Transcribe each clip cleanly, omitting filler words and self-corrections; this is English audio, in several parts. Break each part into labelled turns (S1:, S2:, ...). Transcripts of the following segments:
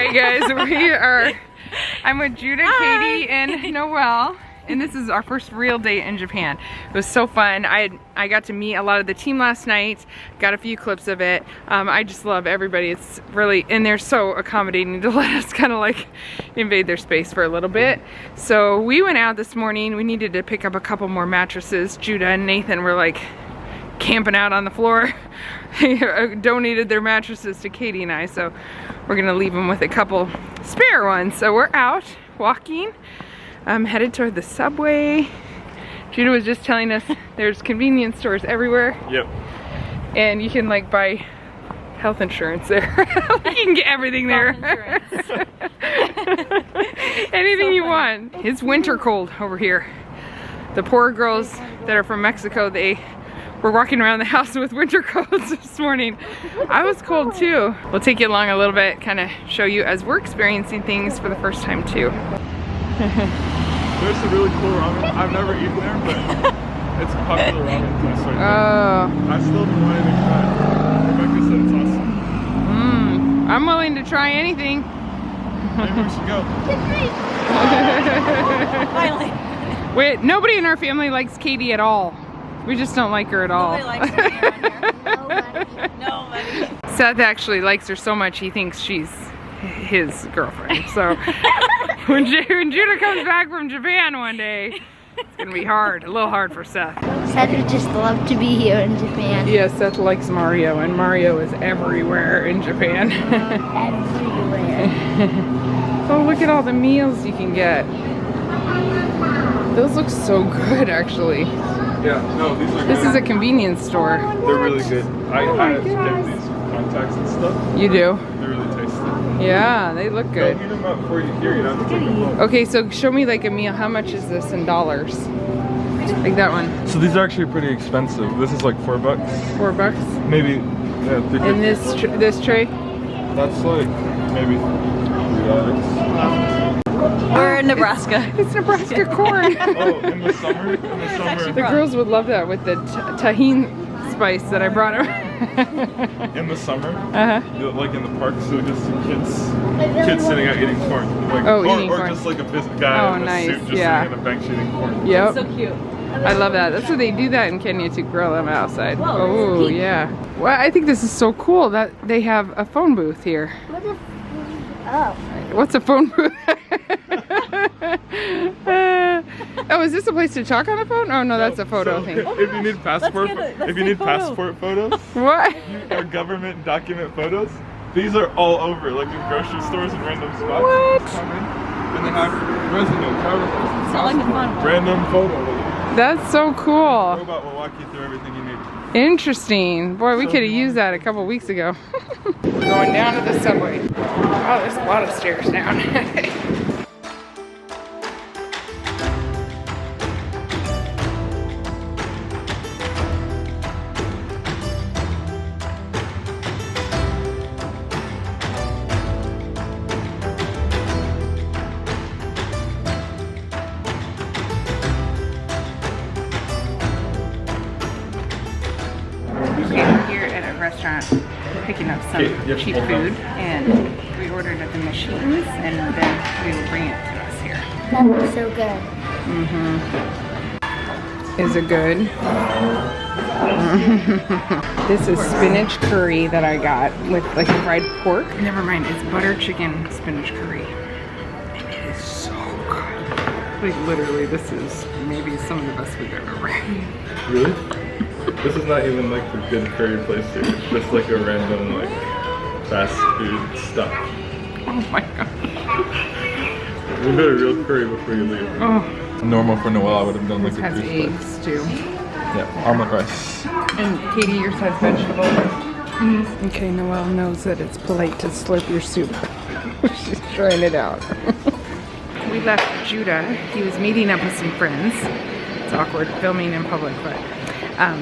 S1: Alright guys, I'm with Judah, Katie, and Noelle. And this is our first real day in Japan. It was so fun. I got to meet a lot of the team last night. Got a few clips of it. I just love everybody. It's really, and they're so accommodating to let us kind of like invade their space for a little bit. So we went out this morning. We needed to pick up a couple more mattresses. Judah and Nathan were like camping out on the floor. They donated their mattresses to Katie and I, so we're gonna leave them with a couple spare ones. So we're out walking. I'm headed toward the subway. Judah was just telling us there's convenience stores everywhere.
S2: Yep.
S1: And you can like buy health insurance there. You can get everything there. Anything so you want. It's winter cold over here. The poor girls that are from Mexico, they were walking around the house with winter coats this morning. I was cold too. We'll take you along a little bit, kind of show you as we're experiencing things for the first time too.
S2: There's a really cool ramen. I've never eaten there, but it's a popular ramen place right now. I still been wanting to try it. Rebecca said it's awesome.
S1: I'm willing to try anything.
S2: Maybe we should go.
S1: Finally. Wait, nobody in our family likes Katie at all. We just don't like her at all.
S3: Nobody likes her around here. Nobody.
S1: Seth actually likes her so much he thinks she's his girlfriend. So when Judah comes back from Japan one day, it's gonna be hard, a little hard for Seth.
S3: Seth would just love to be here in Japan.
S1: Yeah, Seth likes Mario, and Mario is everywhere in Japan.
S3: Everywhere.
S1: Oh, look at all the meals you can get. Those look so good, actually.
S2: Yeah, no, these are
S1: This
S2: good.
S1: is a convenience store.
S2: They're really good. I get these contacts and stuff.
S1: You do?
S2: They're really tasty.
S1: Yeah, they look good.
S2: Don't heat them up before you hear. You don't have to take them home.
S1: Okay, so show me like a meal. How much is this in dollars? Like that one.
S2: So these are actually pretty expensive. This is like $4.
S1: $4?
S2: Maybe, yeah, $3.
S1: And this tray?
S2: That's like maybe $3.
S3: We're in Nebraska.
S1: It's Nebraska corn.
S2: Oh, in the summer? In the summer.
S1: The girls would love that with the tahini spice that I brought them.
S2: In the summer,
S1: Uh-huh.
S2: like in the park, so just kids sitting out eating corn. Like,
S1: eating
S2: or
S1: corn.
S2: just like a guy in a
S1: nice,
S2: suit just
S1: yeah.
S2: sitting on a bench eating corn.
S1: Yep.
S3: So cute.
S1: I love that. That's what they do that in Kenya to grill them outside.
S3: Whoa,
S1: Oh, yeah. Well, I think this is so cool that they have a phone booth here.
S3: What the? Oh.
S1: What's a phone booth? Oh, is this a place to talk on the phone? Oh no, that's a photo
S2: So,
S1: thing.
S2: If you need passport photos,
S1: What?
S2: or government document photos, these are all over, like in grocery stores and random spots.
S1: What?
S2: Come in, and they have resident, driver's license,
S3: It's not like a fun
S2: passport,
S3: one.
S2: random photo.
S1: That's so cool.
S2: Robot will walk you through everything you need.
S1: Interesting. Boy, we could have used that a couple weeks ago. We're going down to the subway. Oh, there's a lot of stairs down. We're here at a restaurant picking up some cheap food, and we ordered at the machines, and then we will bring it to us here.
S3: That looks so good.
S1: Is it good? This is spinach curry that I got with like fried pork. Never mind, it's butter chicken spinach curry. And it is so good. Like literally, this is maybe some of the best we've ever had.
S2: Really? This is not even like the good curry place here. It's just like a random like fast food stuff.
S1: Oh my god.
S2: You get a real curry before you leave.
S1: Oh.
S2: Normal for Noelle, I would have done like
S1: This
S2: a
S1: has
S2: goose
S1: eggs
S2: place.
S1: too.
S2: Yeah, omelet rice.
S1: And Katie, yours has vegetables. Okay, Noelle knows that it's polite to slurp your soup. She's trying it out. We left Judah. He was meeting up with some friends. It's awkward filming in public, but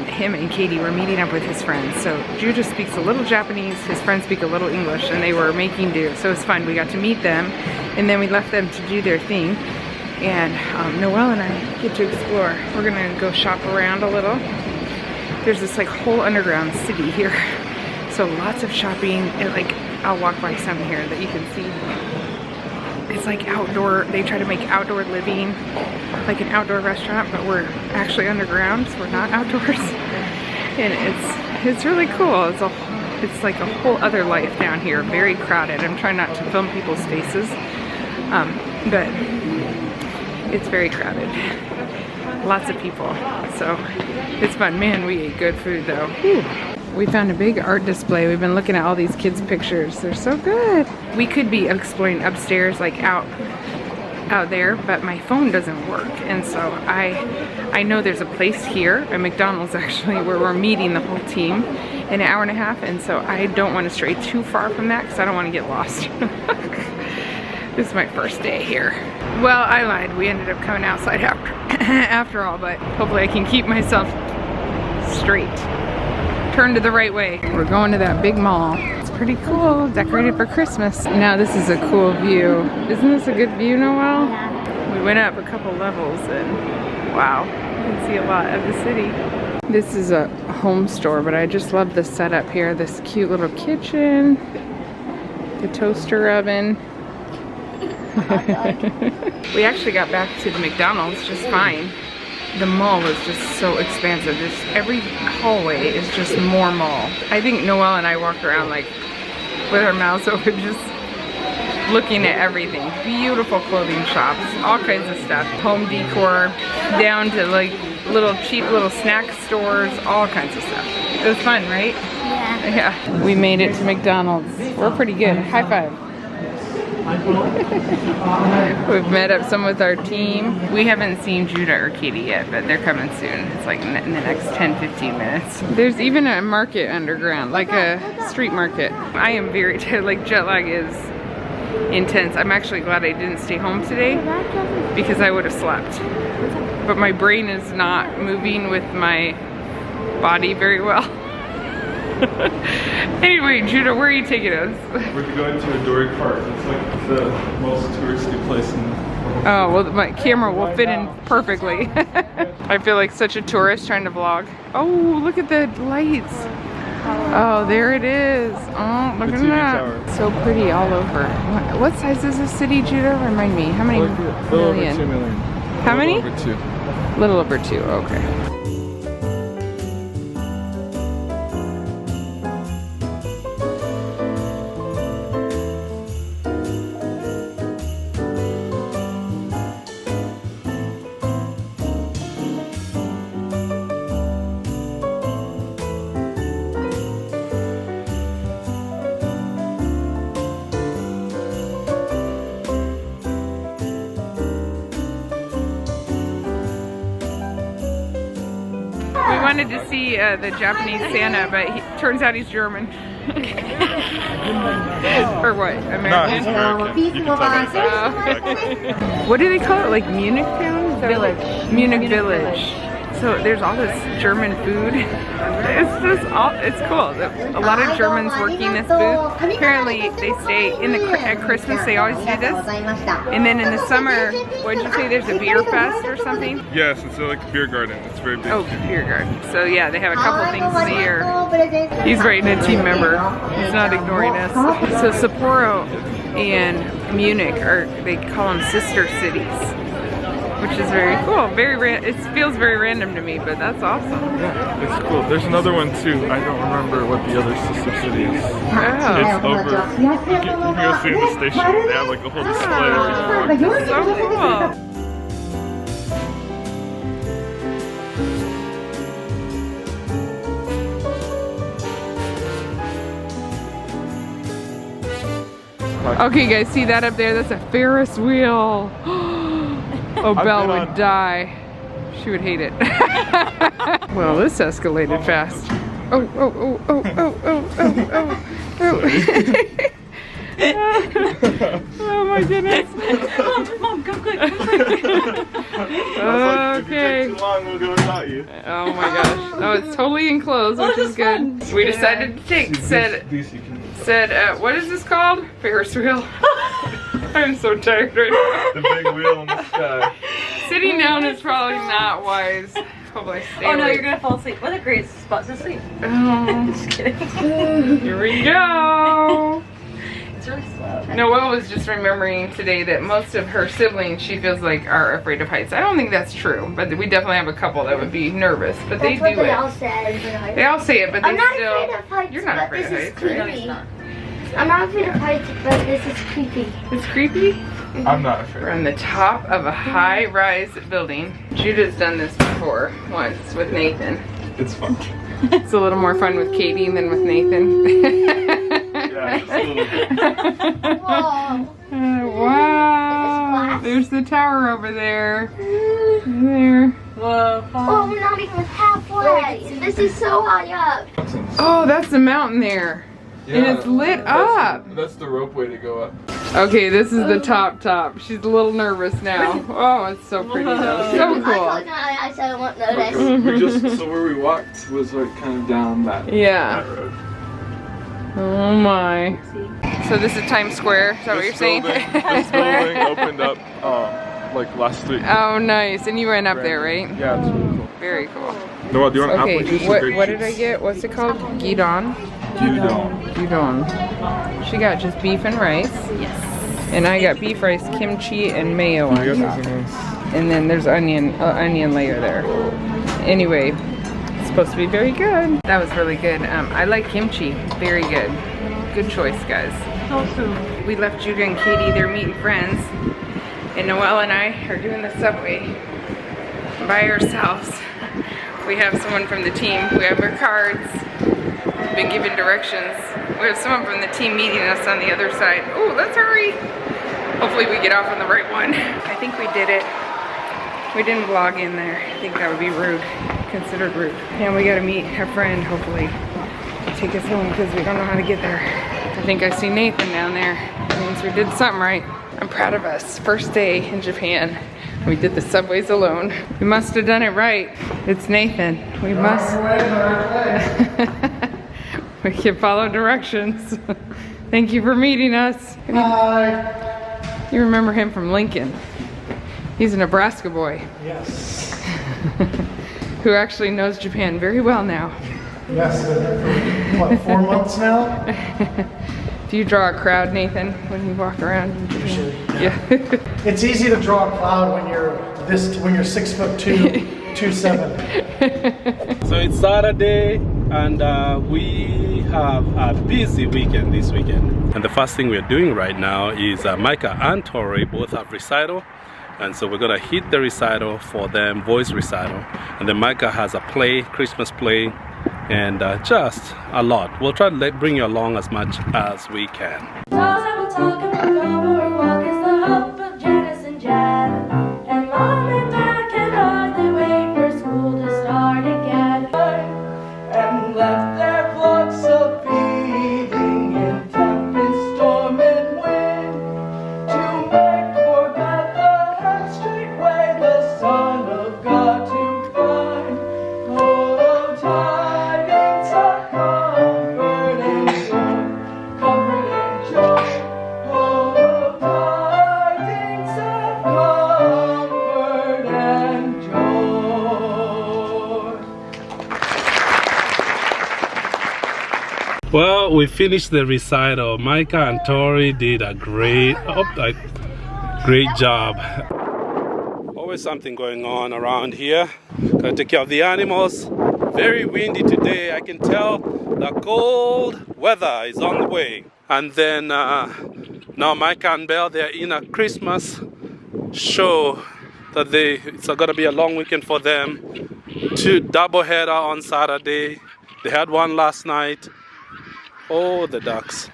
S1: him and Katie were meeting up with his friends. So Judah speaks a little Japanese, his friends speak a little English, and they were making do. So it was fun. We got to meet them, and then we left them to do their thing. And Noelle and I get to explore. We're gonna go shop around a little. There's this like whole underground city here. So lots of shopping. Like, I'll walk by some here that you can see. It's like outdoor. They try to make outdoor living like an outdoor restaurant, but we're actually underground, so we're not outdoors. And it's really cool. It's like a whole other life down here. Very crowded. I'm trying not to film people's faces, but it's very crowded. Lots of people, so it's fun. Man, we ate good food though. Whew. We found a big art display. We've been looking at all these kids' pictures. They're so good. We could be exploring upstairs, like out there, but my phone doesn't work. And so I know there's a place here, a McDonald's actually, where we're meeting the whole team in an hour and a half. And so I don't want to stray too far from that because I don't want to get lost. This is my first day here. Well, I lied. We ended up coming outside after all, but hopefully I can keep myself straight. Turn to the right way. We're going to that big mall. It's pretty cool, decorated for Christmas. Now this is a cool view. Isn't this a good view, Noelle? Yeah. We went up a couple levels and wow, you can see a lot of the city. This is a home store, but I just love the setup here. This cute little kitchen, the toaster oven. We actually got back to the McDonald's just fine. The mall was just so expansive. Just every hallway is just more mall. I think Noelle and I walked around like with our mouths open, just looking at everything. Beautiful clothing shops, all kinds of stuff. Home decor, down to like cheap little snack stores, all kinds of stuff. It was fun, right?
S3: Yeah.
S1: Yeah. We made it to McDonald's. We're pretty good. High five. We've met up some with our team. We haven't seen Judah or Katie yet, but they're coming soon. It's like in the next 10-15 minutes. There's even a market underground, like a street market. I am very tired, like jet lag is intense. I'm actually glad I didn't stay home today because I would have slept. But my brain is not moving with my body very well. Anyway, Judah, where are you taking us?
S2: We're going to Odori Park. It's like the most touristy place in the world.
S1: Oh, well, my camera will fit in perfectly. I feel like such a tourist trying to vlog. Oh, look at the lights. Oh, there it is. Oh, look at that. So pretty all over. What size is this city, Judah? Remind me. How many million?
S2: Little over 2 million.
S1: How many?
S2: Little over 2.
S1: Little over 2, okay. We wanted to see the Japanese Santa, but turns out he's German. Or what? American?
S2: No, he's American. You can tell by his accent.
S1: What do they call it? Like Munich town? Village. Munich Village. So there's all this German food. It's just it's cool. A lot of Germans working this booth. Apparently they stay at Christmas. They always do this. And then in the summer, what did you say? There's a beer fest or something?
S2: Yes, it's like a beer garden. It's very big.
S1: Oh, beer garden. So yeah, they have a couple things a year. He's writing a team member. He's not ignoring us. So Sapporo and Munich they call them sister cities, which is very cool. It feels very random to me, but that's awesome.
S2: Yeah, it's cool. There's another one too. I don't remember what the other sister city is.
S1: Oh.
S2: It's over. You can go see in the station. They have like a whole display.
S1: So cool. Okay guys, see that up there? That's a Ferris wheel. Oh, Belle would die. She would hate it. Well, this escalated fast. Oh, oh, oh, oh, oh, oh, oh, oh, oh. Oh my goodness.
S3: Mom, go quick, go quick.
S1: Okay.
S2: If you take too long, we'll go without you.
S1: Oh my gosh. Oh, it's totally enclosed, which is good. We decided to take, said, what is this called? Ferris wheel. I'm so tired right now.
S2: The big wheel in the sky.
S1: Sitting down is probably not wise. Hopefully stay
S3: Oh no,
S1: awake.
S3: you're gonna fall asleep. What a great spot to sleep.
S1: Oh.
S3: Just kidding.
S1: Here we go.
S3: It's really slow.
S1: Noelle was just remembering today that most of her siblings she feels like are afraid of heights. I don't think that's true, but we definitely have a couple that would be nervous, but they do
S4: That's what they
S1: it.
S4: all said.
S1: They all say it, but they
S4: I'm not
S1: still.
S4: afraid of heights,
S1: You're not
S4: but
S1: afraid of
S4: this is
S1: heights, right?
S3: No,
S4: creepy.
S3: he's not.
S4: I'm not afraid of heights, but this is creepy.
S1: It's creepy.
S2: I'm not afraid.
S1: We're on the top of a high-rise building. Judah's done this before, once, with Nathan.
S2: It's fun.
S1: It's a little more fun with Katie than with Nathan.
S2: Yeah, just a little bit.
S4: Whoa.
S1: Wow. There's the tower over there. There.
S3: Whoa.
S4: Oh, we're not even halfway. This is so high up.
S1: Oh, that's the mountain there. And it's lit up.
S2: That's the rope way to go up.
S1: Okay, this is the top. She's a little nervous now. Oh, it's so pretty though. So
S4: I told
S1: cool.
S4: you I said I won't notice.
S2: So where we walked was like kind of down that
S1: Yeah.
S2: road.
S1: Oh my. So this is Times Square. Is that what you're saying?
S2: This building opened up like last week.
S1: Oh, nice. And you went up there, right?
S2: Yeah, it's really cool.
S1: Very cool.
S2: Noelle, do you want
S1: Okay,
S2: apple juice or
S1: what
S2: grape
S1: did I
S2: juice?
S1: get? What's it called? Gyudon?
S2: Gyudon.
S1: Gyudon. She got just beef and rice.
S3: Yes.
S1: And I got beef rice, kimchi, and mayo on
S2: I guess
S1: top.
S2: it's nice.
S1: And then there's onion layer there. Anyway, it's supposed to be very good. That was really good. I like kimchi. Very good. Good choice, guys.
S3: Awesome.
S1: We left Judah and Katie. They're meeting friends. And Noelle and I are doing the subway by ourselves. We have someone from the team. We have our cards. We've been given directions. We have someone from the team meeting us on the other side. Oh, let's hurry. Hopefully we get off on the right one. I think we did it. We didn't vlog in there. I think that would be rude, considered rude. And we gotta meet a friend, hopefully, to take us home because we don't know how to get there. I think I see Nathan down there. That means we did something right. I'm proud of us. First day in Japan. We did the subways alone. We must have done it right. It's Nathan. We must. We can follow directions. Thank you for meeting us.
S5: Hi.
S1: You remember him from Lincoln. He's a Nebraska boy.
S5: Yes.
S1: Who actually knows Japan very well now.
S5: Yes, been here for, what, 4 months now?
S1: Do you draw a crowd, Nathan, when you walk around in Japan?
S5: Usually,
S1: Yeah.
S5: It's easy to draw a cloud when you're 6'2", 2'7".
S6: So it's Saturday and we have a busy weekend this weekend. And the first thing we're doing right now is Micah and Tori both have recital. And so we're gonna hit the recital for them, voice recital. And then Micah has a play, Christmas play, and just a lot. We'll try to bring you along as much as we can. Well, we finished the recital. Micah and Tori did a great job. Always something going on around here. Gotta take care of the animals. Very windy today. I can tell the cold weather is on the way. And then now Micah and Belle, they're in a Christmas show that it's gonna be a long weekend for them. 2 double header on Saturday. They had one last night. Oh, the ducks.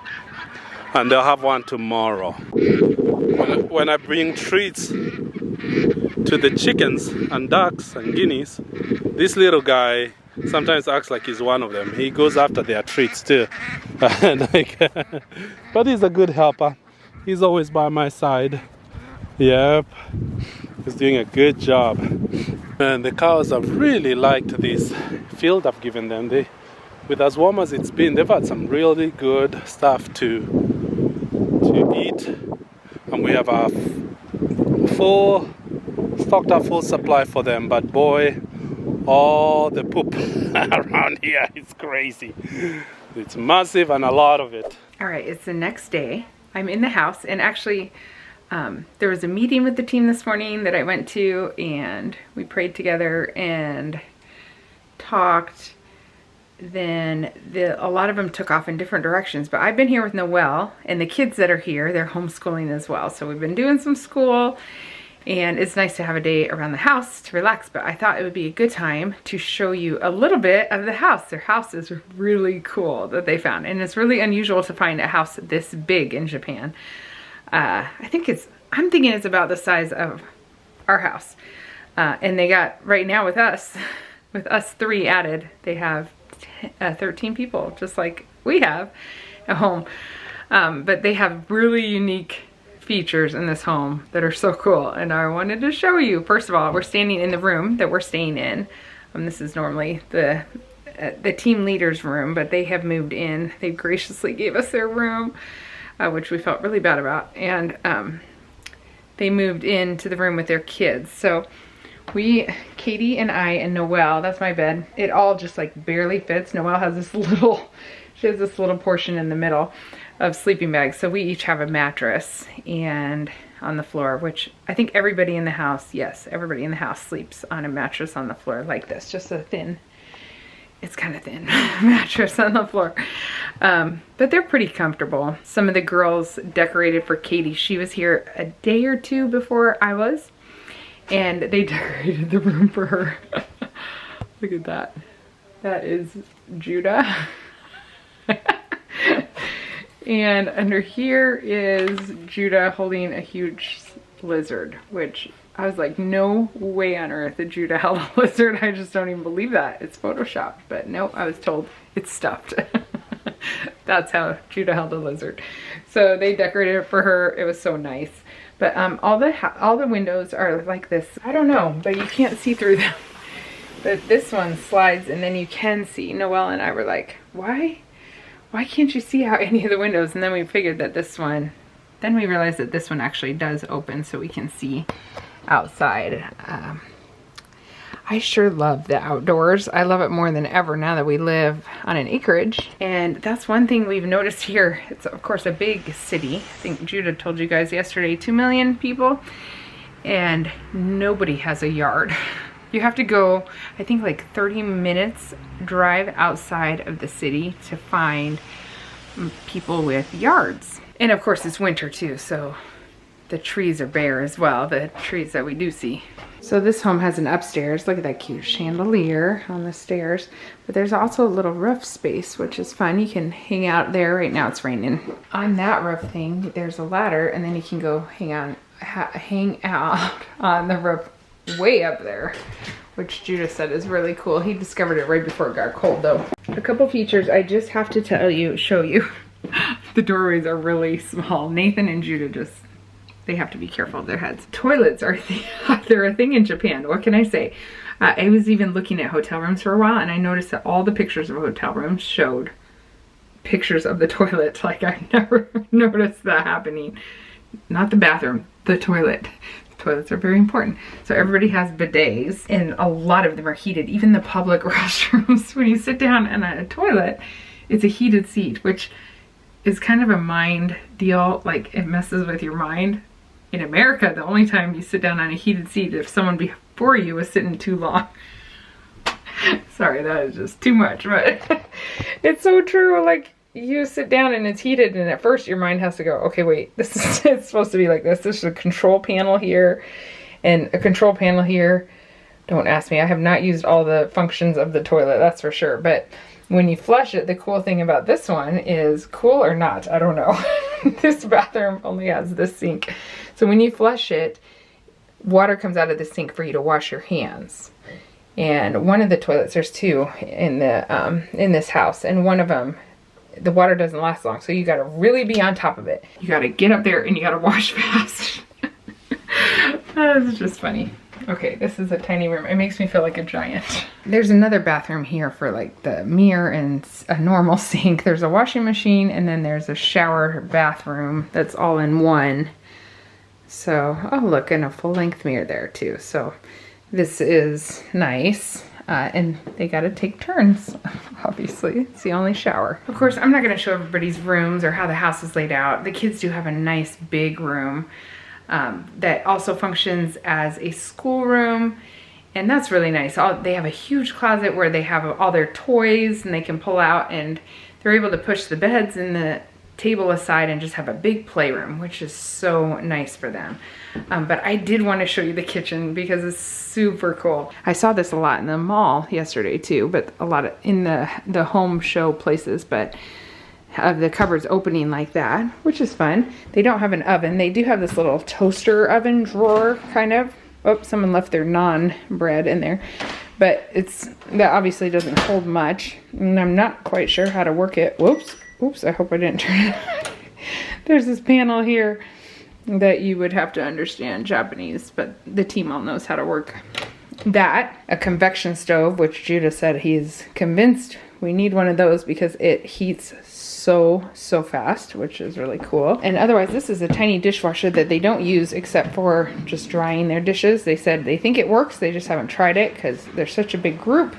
S6: And they'll have one tomorrow. When I bring treats to the chickens and ducks and guineas, this little guy sometimes acts like he's one of them. He goes after their treats too. But he's a good helper. He's always by my side. Yep. He's doing a good job. And the cows have really liked this field I've given them. With as warm as it's been, they've had some really good stuff to eat, and we have a stocked up full supply for them. But boy, all the poop around here. It's crazy. It's massive and a lot of it.
S1: All right, it's the next day. I'm in the house, and actually there was a meeting with the team this morning that I went to, and we prayed together and talked. Then a lot of them took off in different directions, but I've been here with Noelle, and the kids that are here, they're homeschooling as well. So we've been doing some school, and it's nice to have a day around the house to relax, but I thought it would be a good time to show you a little bit of the house. Their house is really cool that they found, and it's really unusual to find a house this big in Japan. I'm thinking it's about the size of our house. And they got, right now with us 3 added, they have 13 people, just like we have at home. But they have really unique features in this home that are so cool, and I wanted to show you. First of all, we're standing in the room that we're staying in. This is normally the team leader's room, but they have moved in. They graciously gave us their room, which we felt really bad about, and they moved into the room with their kids. So Katie and I and Noelle, that's my bed, it all just like barely fits. Noelle has this little portion in the middle of sleeping bags. So we each have a mattress and on the floor, which I think everybody in the house, yes, everybody in the house sleeps on a mattress on the floor like this, just a thin, it's kind of thin mattress on the floor. But they're pretty comfortable. Some of the girls decorated for Katie. She was here a day or two before I was, and they decorated the room for her. Look at that. That is Judah. And under here is Judah holding a huge lizard, which I was like, no way on earth that Judah held a lizard. I just don't even believe that. It's photoshopped, but no, I was told it's stuffed. That's how Judah held a lizard. So they decorated it for her. It was so nice. But all the windows are like this. I don't know, but you can't see through them. But this one slides and then you can see. Noelle and I were like, why can't you see out any of the windows? And then we figured that this one, then we realized that this one actually does open so we can see outside. I sure love the outdoors. I love it more than ever now that we live on an acreage. And that's one thing we've noticed here. It's of course a big city. I think Judah told you guys yesterday, 2 million people, and nobody has a yard. You have to go, I think like 30 minutes drive outside of the city to find people with yards. And of course it's winter too, so the trees are bare as well, the trees that we do see. So this home has an upstairs. Look at that cute chandelier on the stairs. But there's also a little roof space, which is fun. You can hang out there. Right now it's raining. On that roof thing, there's a ladder, and then you can go hang out on the roof way up there, which Judah said is really cool. He discovered it right before it got cold though. A couple features I just have to show you. The doorways are really small. Nathan and Judah they have to be careful of their heads. Toilets they're a thing in Japan. What can I say? I was even looking at hotel rooms for a while, and I noticed that all the pictures of hotel rooms showed pictures of the toilet. Like, I've never noticed that happening. Not the bathroom, the toilet. Toilets are very important. So everybody has bidets, and a lot of them are heated. Even the public restrooms, when you sit down in a toilet, it's a heated seat, which is kind of a mind deal. Like, it messes with your mind. In America, the only time you sit down on a heated seat is if someone before you was sitting too long. Sorry, that is just too much, but it's so true. Like, you sit down and it's heated, and at first your mind has to go, okay, wait, it's supposed to be like this. This is a control panel here and a control panel here. Don't ask me. I have not used all the functions of the toilet, that's for sure. But when you flush it, the cool thing about this one is, cool or not, I don't know. This bathroom only has this sink. So when you flush it, water comes out of the sink for you to wash your hands. And one of the toilets, there's 2 in this house, and one of them, the water doesn't last long, so you gotta really be on top of it. You gotta get up there and you gotta wash fast. It's just funny. Okay, this is a tiny room. It makes me feel like a giant. There's another bathroom here for like the mirror and a normal sink. There's a washing machine, and then there's a shower bathroom that's all in one. So, oh look, and a full-length mirror there too. So this is nice. and they gotta take turns, obviously. It's the only shower. Of course, I'm not gonna show everybody's rooms or how the house is laid out. The kids do have a nice big room that also functions as a schoolroom, and that's really nice. They have a huge closet where they have all their toys and they can pull out, and they're able to push the beds and the table aside and just have a big playroom, which is so nice for them. But I did want to show you the kitchen because it's super cool. I saw this a lot in the mall yesterday too, but a lot in the home show places, but have the cupboards opening like that, which is fun. They don't have an oven. They do have this little toaster oven drawer kind of. Oh, someone left their naan bread in there, but that obviously doesn't hold much, and I'm not quite sure how to work it. Whoops. Oops, I hope I didn't turn it on. There's this panel here that you would have to understand Japanese, but the team all knows how to work that. A convection stove, which Judah said he's convinced we need one of those because it heats so fast, which is really cool. And otherwise, this is a tiny dishwasher that they don't use except for just drying their dishes. They said they think it works, they just haven't tried it because they're such a big group.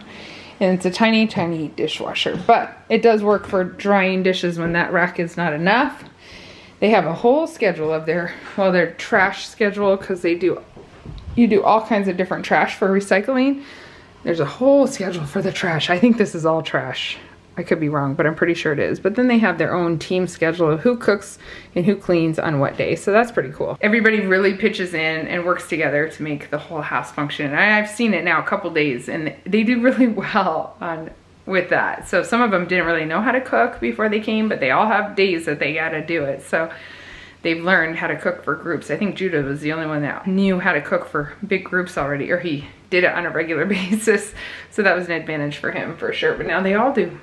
S1: And it's a tiny dishwasher, but it does work for drying dishes when that rack is not enough. They have a whole schedule of their trash schedule, because you do all kinds of different trash for recycling. There's a whole schedule for the trash. I think this is all trash. I could be wrong, but I'm pretty sure it is. But then they have their own team schedule of who cooks and who cleans on what day. So that's pretty cool. Everybody really pitches in and works together to make the whole house function. And I've seen it now a couple days, and they do really well with that. So some of them didn't really know how to cook before they came, but they all have days that they gotta do it. So they've learned how to cook for groups. I think Judah was the only one that knew how to cook for big groups already, or he did it on a regular basis. So that was an advantage for him for sure. But now they all do.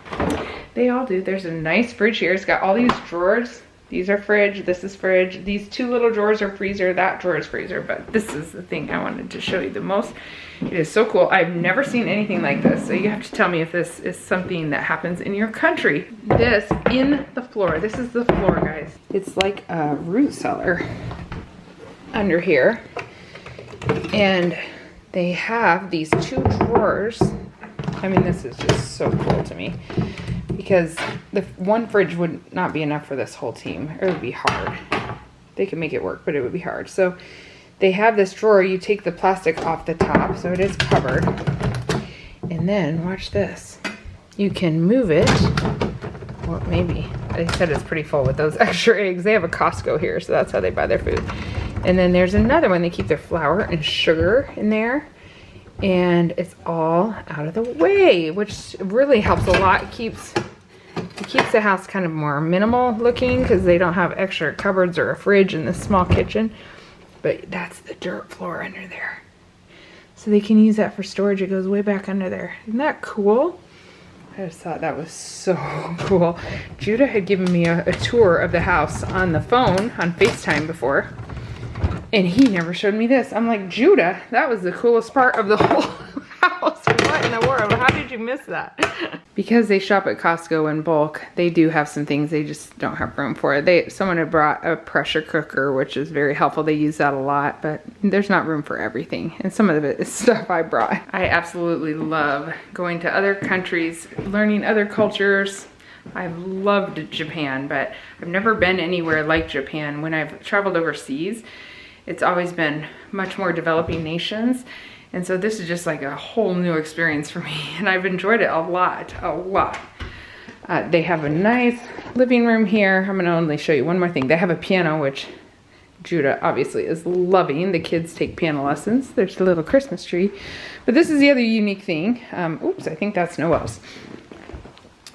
S1: They all do. There's a nice fridge here. It's got all these drawers. These are fridge, this is fridge. These two little drawers are freezer, that drawer is freezer. But this is the thing I wanted to show you the most. It is so cool. I've never seen anything like this. So you have to tell me if this is something that happens in your country. This in the floor. This is the floor, guys. It's like a root cellar under here. And they have these two drawers. I mean, this is just so cool to me, because the one fridge would not be enough for this whole team. It would be hard. They could make it work, but it would be hard. So they have this drawer. You take the plastic off the top, so it is covered. And then watch this. You can move it. Well, maybe. They said it's pretty full with those extra eggs. They have a Costco here, so that's how they buy their food. And then there's another one. They keep their flour and sugar in there. And it's all out of the way, which really helps a lot. It keeps the house kind of more minimal looking, because they don't have extra cupboards or a fridge in this small kitchen. But that's the dirt floor under there. So they can use that for storage. It goes way back under there. Isn't that cool? I just thought that was so cool. Judah had given me a tour of the house on the phone, on FaceTime before. And he never showed me this. I'm like, Judah, that was the coolest part of the whole house. What in the world? How did you miss that? Because they shop at Costco in bulk, they do have some things they just don't have room for. Someone had brought a pressure cooker, which is very helpful. They use that a lot, but there's not room for everything. And some of it is stuff I brought. I absolutely love going to other countries, learning other cultures. I've loved Japan, but I've never been anywhere like Japan. When I've traveled overseas, it's always been much more developing nations. And so this is just like a whole new experience for me. And I've enjoyed it a lot. They have a nice living room here. I'm gonna only show you one more thing. They have a piano, which Judah obviously is loving. The kids take piano lessons. There's a little Christmas tree. But this is the other unique thing. Oops, I think that's Noelle's.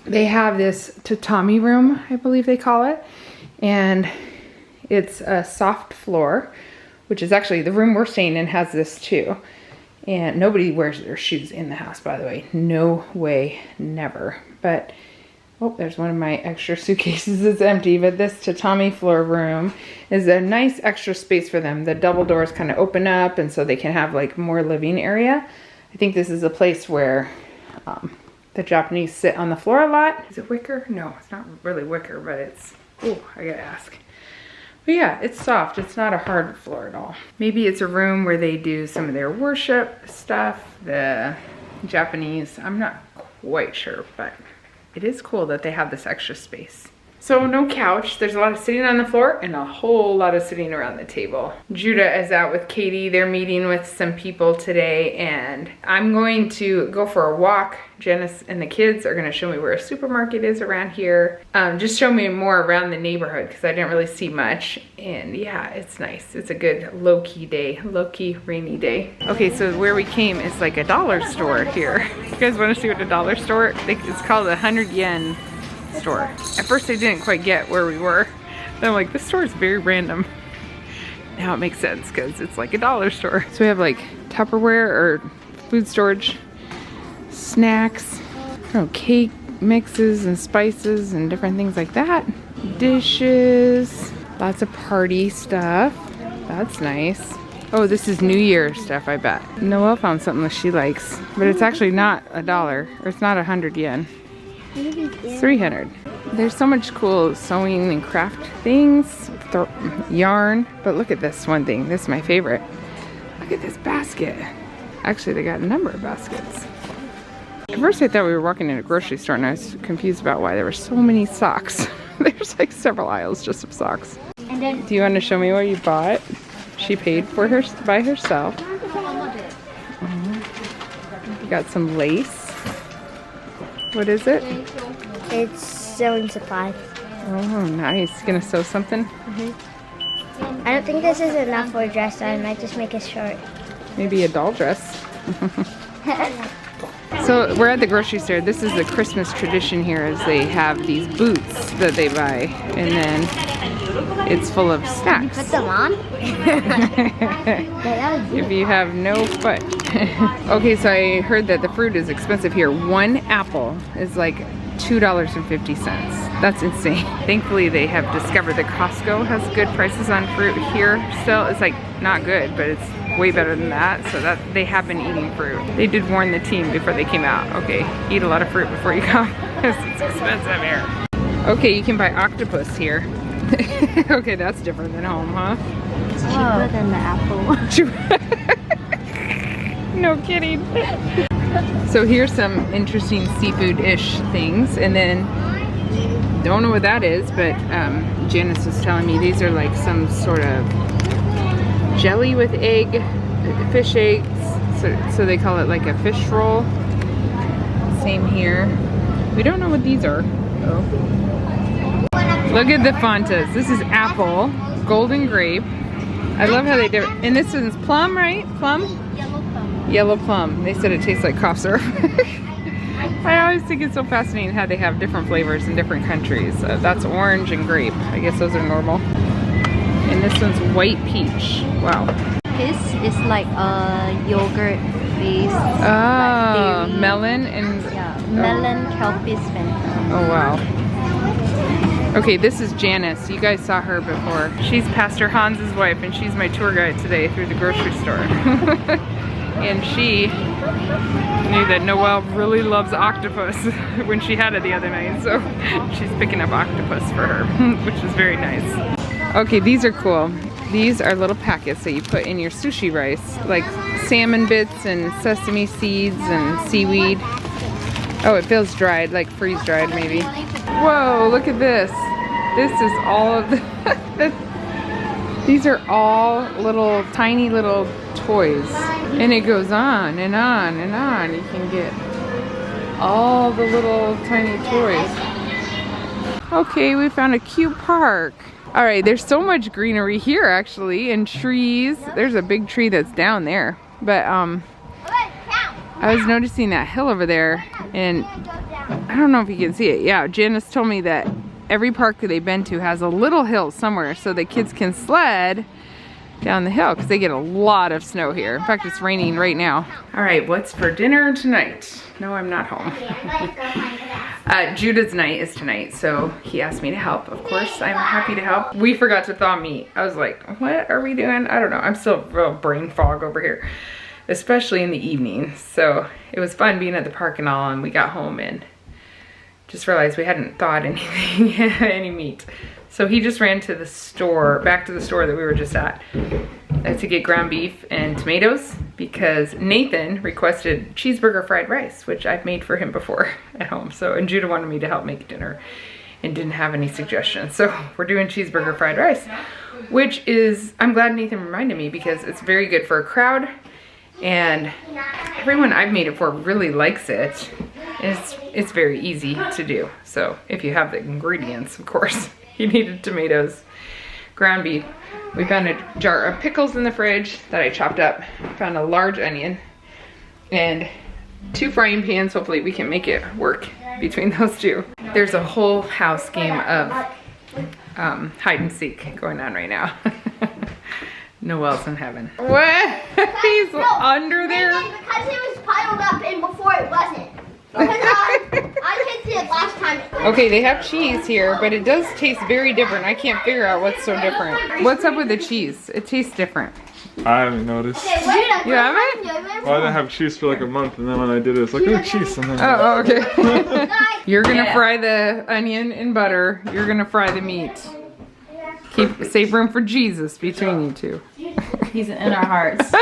S1: They have this tatami room, I believe they call it. And it's a soft floor, which is actually, the room we're staying in has this too. And nobody wears their shoes in the house, by the way. No way, never. But, oh, there's one of my extra suitcases that's empty. But this tatami floor room is a nice extra space for them. The double doors kind of open up, and so they can have like more living area. I think this is a place where the Japanese sit on the floor a lot. Is it wicker? No, it's not really wicker, but it's, oh, I gotta ask. But yeah, it's soft. It's not a hard floor at all. Maybe it's a room where they do some of their worship stuff. The Japanese. I'm not quite sure, but it is cool that they have this extra space. So no couch. There's a lot of sitting on the floor and a whole lot of sitting around the table. Judah is out with Katie. They're meeting with some people today, and I'm going to go for a walk. Janice and the kids are gonna show me where a supermarket is around here. Just show me more around the neighborhood because I didn't really see much. And yeah, it's nice. It's a good low-key day, low-key rainy day. Okay, so where we came is like a dollar store here. You guys wanna see what a dollar store? It's called a 100 yen store. At first I didn't quite get where we were. Then I'm like, this store is very random. Now it makes sense because it's like a dollar store. So we have like Tupperware or food storage, snacks, I don't know, cake mixes and spices and different things like that. Dishes, lots of party stuff. That's nice. Oh, this is New Year stuff, I bet. Noelle found something that she likes, but it's actually not a dollar, or it's not 100 yen. It's 300. There's so much cool sewing and craft things, yarn, but look at this one thing. This is my favorite. Look at this basket. Actually, they got a number of baskets. At first I thought we were walking in a grocery store and I was confused about why there were so many socks. There's like several aisles just of socks.
S3: And then
S1: Do you want to show me what you bought? She paid for her by herself. You got some lace. What is it?
S3: it's sewing supplies.
S1: Oh, nice. You gonna sew something?
S3: I don't think this is enough for a dress, so I might just make a short.
S1: Maybe a doll dress. So we're at the grocery store. This is the Christmas tradition here, is they have these boots that they buy, and then it's full of snacks.
S3: Put them on?
S1: If you have no foot. Okay, so I heard that the fruit is expensive here. One apple is like $2.50. That's insane. Thankfully, they have discovered that Costco has good prices on fruit here still. It's like not good, but it's way better than that, so that they have been eating fruit. They did warn the team before they came out. Okay, eat a lot of fruit before you come, because it's expensive here. Okay, you can buy octopus here. Okay, that's different than home, huh?
S3: It's cheaper than the apple.
S1: No kidding. So here's some interesting seafood-ish things, and then don't know what that is, but Janice was telling me these are like some sort of jelly with egg, fish eggs, so they call it like a fish roll. Same here. We don't know what these are. Oh. Look at the Fantas. This is apple, golden grape. I love how they do it. And this one's plum, right? Plum?
S3: Yellow plum.
S1: Yellow plum. They said it tastes like cough syrup. I always think it's so fascinating how they have different flavors in different countries. That's orange and grape. I guess those are normal. And this one's white peach. Wow.
S3: This is like a yogurt base.
S1: Oh,
S3: like
S1: melon and...
S3: Yeah, melon, kelpis, fanta.
S1: Oh, wow. Okay, this is Janice. You guys saw her before. She's Pastor Hans's wife, and she's my tour guide today through the grocery store. And she knew that Noelle really loves octopus when she had it the other night, so she's picking up octopus for her, which is very nice. Okay, these are cool. These are little packets that you put in your sushi rice, like salmon bits and sesame seeds and seaweed. Oh, it feels dried, like freeze-dried maybe. Whoa, look at this. This is all of the... These are all little, tiny little toys. And it goes on and on and on. You can get all the little tiny toys. Okay, we found a cute park. All right, there's so much greenery here actually, and trees. There's a big tree that's down there. But I was noticing that hill over there, and I don't know if you can see it. Yeah, Janice told me that every park that they've been to has a little hill somewhere so the kids can sled down the hill, because they get a lot of snow here. In fact, it's raining right now. All right, what's for dinner tonight? No, I'm not home. Judah's night is tonight, so he asked me to help. Of course, I'm happy to help. We forgot to thaw meat. I was like, what are we doing? I don't know. I'm still real brain fog over here, especially in the evening. So it was fun being at the park and all, and we got home and just realized we hadn't thawed anything, any meat. So he just ran to the store, back to the store that we were just at, to get ground beef and tomatoes because Nathan requested cheeseburger fried rice, which I've made for him before at home. So, and Judah wanted me to help make dinner and didn't have any suggestions. So we're doing cheeseburger fried rice, which is, I'm glad Nathan reminded me because it's very good for a crowd and everyone I've made it for really likes it. It's very easy to do. So if you have the ingredients, of course. You needed tomatoes, ground beef. We found a jar of pickles in the fridge that I chopped up. Found a large onion and 2 frying pans. Hopefully we can make it work between those 2. There's a whole house game of hide and seek going on right now. Noelle's in heaven. What? He's under there?
S4: Because it was piled up and before it wasn't. I tasted it last time.
S1: Okay, they have cheese here, but it does taste very different. I can't figure out what's so different. What's up with the cheese? It tastes different.
S2: I haven't noticed.
S4: Okay, wait,
S1: You haven't?
S2: Well, I didn't have cheese for like a month, and then when I did it, it's like, oh, cheese. And then
S1: Oh, okay. You're gonna fry the onion in butter. You're gonna fry the meat. Save room for Jesus between you 2.
S7: He's in our hearts.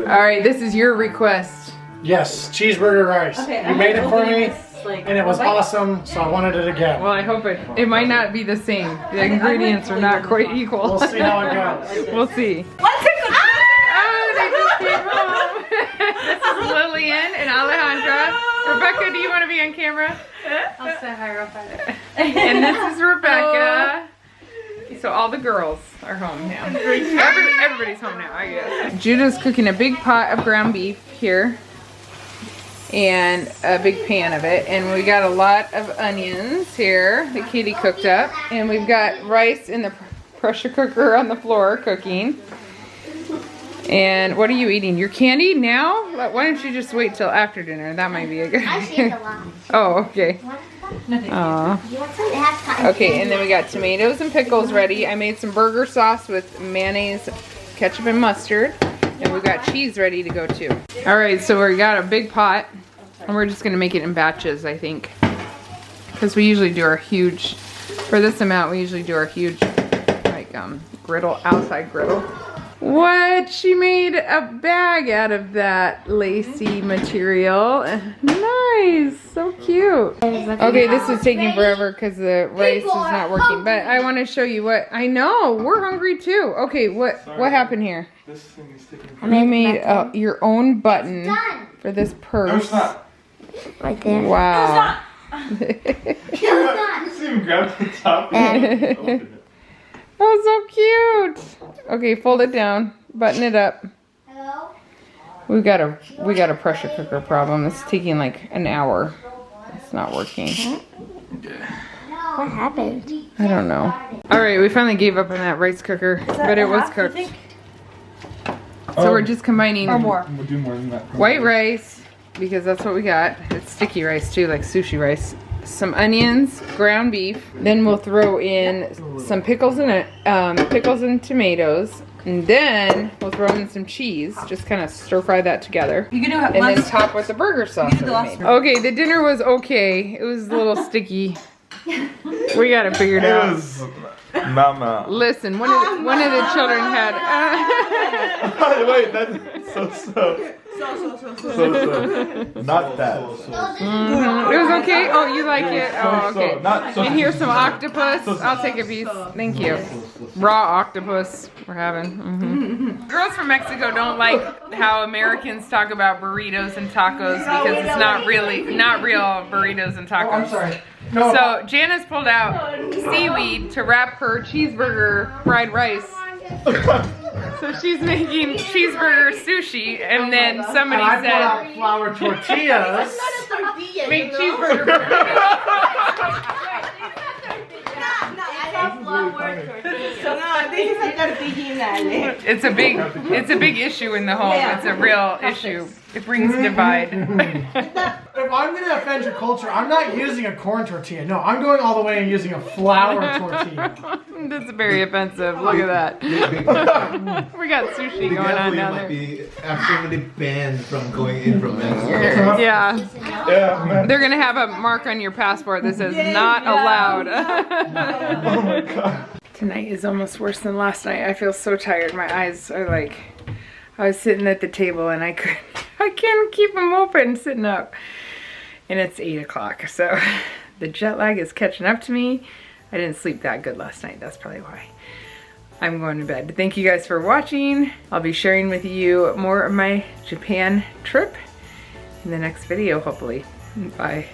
S1: All right, this is your request.
S5: Yes, cheeseburger rice.
S7: Okay,
S5: You made it for me,
S7: Like,
S5: and it was awesome, so I wanted it again.
S1: Well, I hope it might not be the same. The ingredients are not quite equal.
S5: We'll see how it goes.
S1: We'll see. Oh, they just came home. This is Lillian and Alejandra. Rebecca, do you want to be on camera?
S7: I'll say hi real fast.
S1: And this is Rebecca. So all the girls are home now. Everybody's home now, I guess. Judah's cooking a big pot of ground beef here. And a big pan of it. And we got a lot of onions here that Katie cooked up. And we've got rice in the pressure cooker on the floor cooking. And what are you eating? Your candy now? Why don't you just wait till after dinner? That might be a good
S4: I saved a lot.
S1: Oh, okay. Aw.
S4: You want some? It has cotton
S1: Okay, and then we got tomatoes and pickles ready. I made some burger sauce with mayonnaise, ketchup, and mustard. And we've got cheese ready to go too. All right, so we got a big pot. And we're just gonna make it in batches, I think. Because we usually do our huge, for this amount, we usually do our huge, like, griddle, outside griddle. What? She made a bag out of that lacy material. Nice, so cute. Okay, this is taking forever because the rice is not working, but I want to show you what, I know, we're hungry too. Okay, what happened here?
S2: this thing is taking.
S1: You made your own button for this purse.
S2: No, it's not.
S3: Right there.
S1: Wow.
S2: Just even grab the top and open it.
S1: Oh, so cute. Okay, fold it down, button it up.
S4: Hello?
S1: We got a pressure cooker problem. It's taking like an hour. It's not working.
S3: What happened?
S1: I don't know. All right, we finally gave up on that rice cooker, but it was cooked. So we're just combining
S2: We'll do more than that.
S1: white rice, because that's what we got. It's sticky rice too, like sushi rice. Some onions, ground beef. Then we'll throw in some pickles in it, pickles and tomatoes. And then we'll throw in some cheese. Just kind of stir fry that together.
S7: You can do
S1: And then top with the burger sauce that we made. Okay, the dinner was okay. It was a little sticky. We got it figured
S2: It
S1: out.
S2: was mama.
S1: Listen, one of the children had.
S2: Wait, that's so. Not that.
S1: It was okay. Oh, you like it? Oh, okay.
S2: Not so.
S1: And here's some octopus. I'll take a piece. Thank you. Raw octopus we're having. Girls from Mexico don't like how Americans talk about burritos and tacos because it's not real burritos and tacos.
S5: Oh, I'm sorry. No.
S1: So Janice pulled out seaweed to wrap her cheeseburger fried rice. So she's making cheeseburger sushi, and then somebody
S5: I pulled
S1: said,
S5: out flour tortillas.
S1: make cheeseburger. It's a big issue in the home. It's a real issue. It brings divide.
S5: If if I'm gonna offend your culture, I'm not using a corn tortilla. No, I'm going all the way and using a flour tortilla.
S1: That's very offensive. Look at that. We got sushi going on
S8: you
S1: down
S8: might
S1: there.
S8: be absolutely banned from going in from Mexico.
S1: Yeah.
S2: Yeah, man.
S1: They're gonna have a mark on your passport that says not allowed.
S2: Oh my god.
S1: Tonight is almost worse than last night. I feel so tired. My eyes are like, I was sitting at the table and I can't keep them open sitting up. And it's 8 o'clock, so the jet lag is catching up to me. I didn't sleep that good last night. That's probably why. I'm going to bed. Thank you guys for watching. I'll be sharing with you more of my Japan trip in the next video, hopefully. Bye.